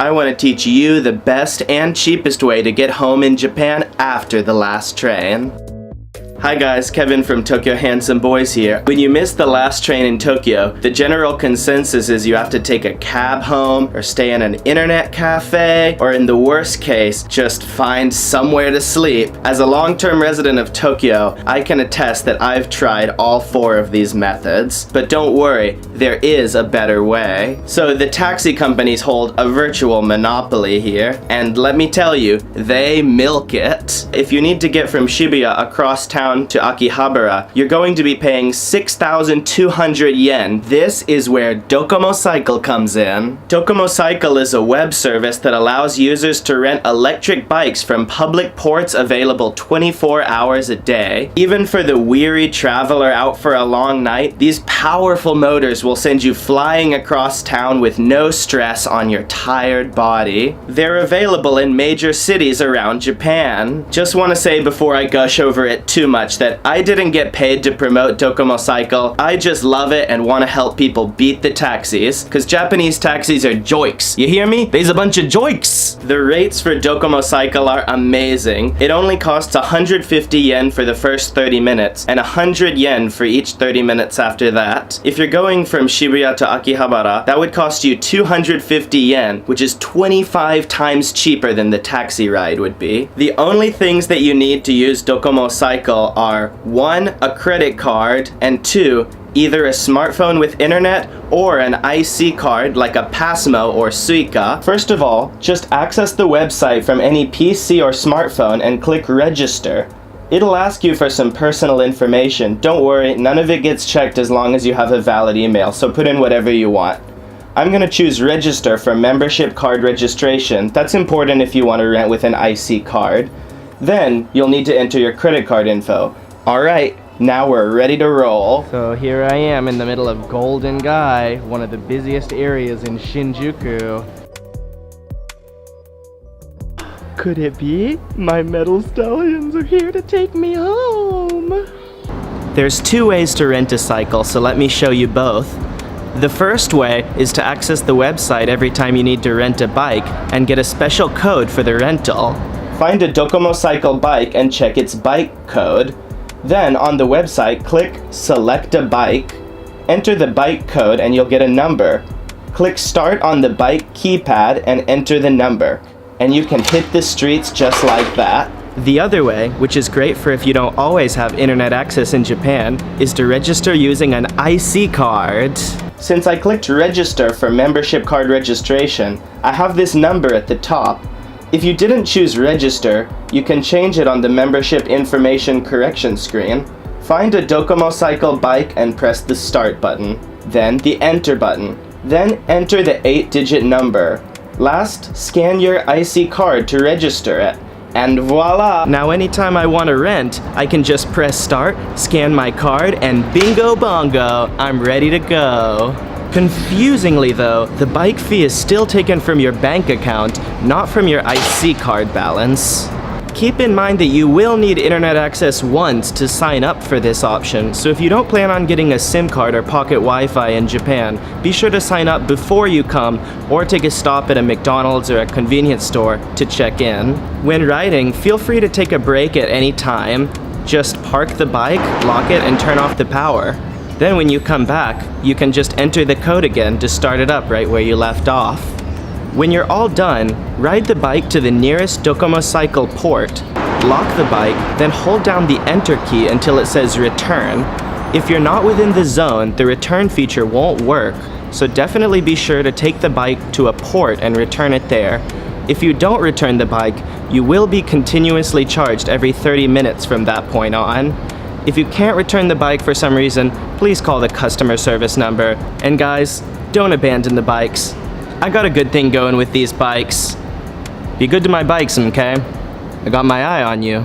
I want to teach you the best and cheapest way to get home in Japan after the last train. Hi guys, Kevin from Tokyo Handsome Boys here. When you miss the last train in Tokyo, the general consensus is you have to take a cab home, or stay in an internet cafe, or in the worst case, just find somewhere to sleep. As a long-term resident of Tokyo, I can attest that I've tried all 4 of these methods. But don't worry, there is a better way. So the taxi companies hold a virtual monopoly here, and let me tell you, they milk it. If you need to get from Shibuya across town to Akihabara, you're going to be paying 6,200 yen. This is where DOCOMO CYCLE comes in. DOCOMO CYCLE is a web service that allows users to rent electric bikes from public ports available 24 hours a day. Even for the weary traveler out for a long night, these powerful motors will send you flying across town with no stress on your tired body. They're available in major cities around Japan. Just want to say before I gush over it too much that I didn't get paid to promote DOCOMO CYCLE. I just love it and want to help people beat the taxis, because Japanese taxis are joiks. You hear me? They's a bunch of joiks! The rates for DOCOMO CYCLE are amazing. It only costs 150 yen for the first 30 minutes, and 100 yen for each 30 minutes after that. If you're going from Shibuya to Akihabara, that would cost you 250 yen, which is 25 times cheaper than the taxi ride would be. The only things that you need to use DOCOMO CYCLE are 1. A credit card, and 2. Either a smartphone with internet or an IC card like a Passmo or Suica. First of all, just access the website from any PC or smartphone and click register. It'll ask you for some personal information. Don't worry, none of it gets checked as long as you have a valid email, so put in whatever you want. I'm gonna choose register for membership card registration. That's important if you want to rent with an IC card. Then, you'll need to enter your credit card info. Alright, now we're ready to roll. So here I am in the middle of Golden Gai, one of the busiest areas in Shinjuku. Could it be? My metal stallions are here to take me home. There's 2 ways to rent a cycle, so let me show you both. The first way is to access the website every time you need to rent a bike and get a special code for the rental. Find a DOCOMO CYCLE bike and check its bike code. Then on the website, click Select a Bike. Enter the bike code and you'll get a number. Click Start on the bike keypad and enter the number. And you can hit the streets just like that. The other way, which is great for if you don't always have internet access in Japan, is to register using an IC card. Since I clicked Register for membership card registration, I have this number at the top. If you didn't choose register, you can change it on the membership information correction screen. Find a DOCOMO CYCLE bike and press the start button, then the enter button. Then enter the 8-digit number. Last, scan your IC card to register it. And voila! Now anytime I want to rent, I can just press start, scan my card, and bingo bongo, I'm ready to go. Confusingly though, the bike fee is still taken from your bank account, not from your IC card balance. Keep in mind that you will need internet access once to sign up for this option, so if you don't plan on getting a SIM card or pocket Wi-Fi in Japan, be sure to sign up before you come or take a stop at a McDonald's or a convenience store to check in. When riding, feel free to take a break at any time. Just park the bike, lock it, and turn off the power. Then when you come back, you can just enter the code again to start it up right where you left off. When you're all done, ride the bike to the nearest DOCOMO CYCLE port, lock the bike, then hold down the enter key until it says return. If you're not within the zone, the return feature won't work, so definitely be sure to take the bike to a port and return it there. If you don't return the bike, you will be continuously charged every 30 minutes from that point on. If you can't return the bike for some reason, please call the customer service number. And guys, don't abandon the bikes. I got a good thing going with these bikes. Be good to my bikes, okay? I got my eye on you.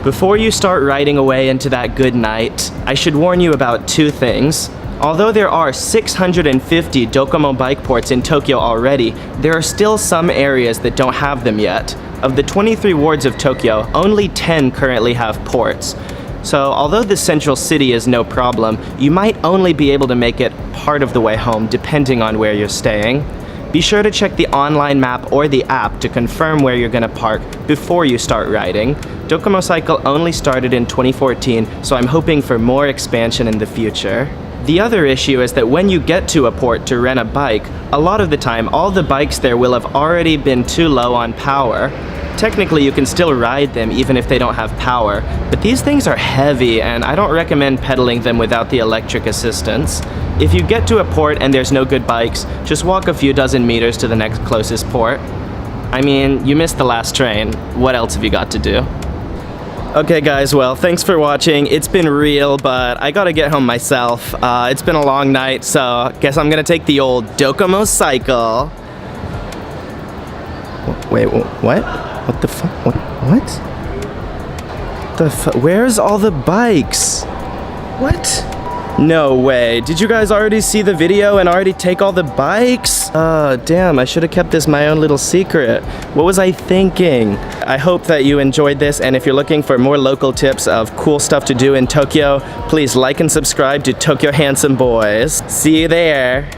Before you start riding away into that good night, I should warn you about 2 things. Although there are 650 DOCOMO bike ports in Tokyo already, there are still some areas that don't have them yet. Of the 23 wards of Tokyo, only 10 currently have ports. So although the central city is no problem, you might only be able to make it part of the way home depending on where you're staying. be sure to check the online map or the app to confirm where you're gonna park before you start riding. DOCOMO Cycle only started in 2014, so I'm hoping for more expansion in the future. The other issue is that when you get to a port to rent a bike, a lot of the time all the bikes there will have already been too low on power. Technically you can still ride them even if they don't have power, but these things are heavy and I don't recommend pedaling them without the electric assistance. If you get to a port and there's no good bikes, just walk a few dozen meters to the next closest port. I mean, you missed the last train. What else have you got to do? Okay guys, well, thanks for watching. It's been real, but I gotta get home myself. It's been a long night, so guess I'm gonna take the old DOCOMO cycle. Wait, what? What the fuck? What? Where's all the bikes? What? No way. Did you guys already see the video and already take all the bikes? Damn, I should have kept this my own little secret. What was I thinking? I hope that you enjoyed this, and if you're looking for more local tips of cool stuff to do in Tokyo, please like and subscribe to Tokyo Handsome Boys. See you there.